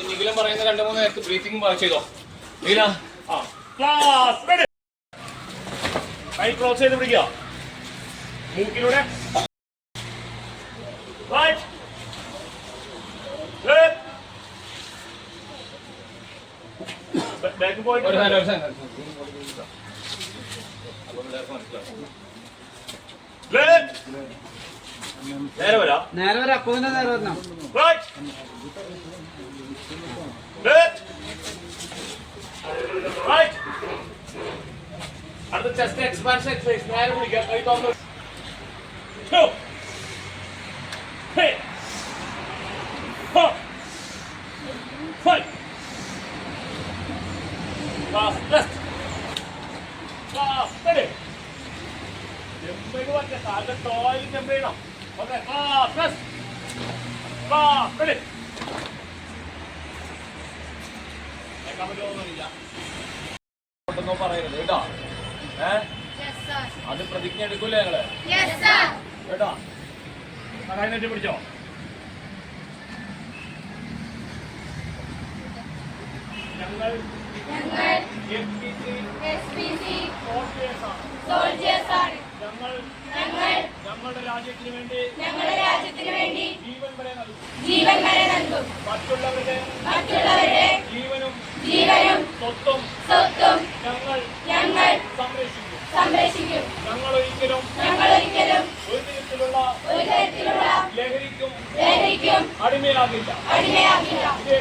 നിഖിലം പറയുന്ന 2-3 നേരത്തെ ബ്രീത്തിങ് ചെയ്തോ നീല. കൈ ക്ലോസ് ചെയ്ത് പിടിക്കുക. മൂക്കിലൂടെ ബാക്ക് പോയിട്ട് നേരെ വരാം. നേരെ വരാം. അപ്പൊ തന്നെ നേരെ വരണം. അടുത്ത ചെസ്റ്റ് എക്സ്പാൻഷൻ എക്സസൈസ്. നേരെ പിടിക്കുക. കൈ തുറന്ന് പറയരുത് കേട്ടോ. അത് പ്രതിജ്ഞ എടുക്കൂലേ ഞങ്ങള് കേട്ടോ. കൈനറ്റ് പിടിച്ചോ. ഞങ്ങൾ ഞങ്ങളുടെ രാജ്യത്തിന് വേണ്ടി ജീവൻ വരെ നൽകും. മറ്റുള്ളവരുടെ ജീവനും സ്വത്തും ഞങ്ങൾ സംരക്ഷിക്കും. ഞങ്ങൾ ഒരിക്കലും ഒരു തരത്തിലുള്ള ലഹരിക്കും അടിമയാകില്ല. ഇത്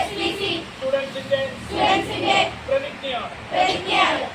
SPC സ്റ്റുഡൻസിന്റെ പ്രതിജ്ഞയാണ്.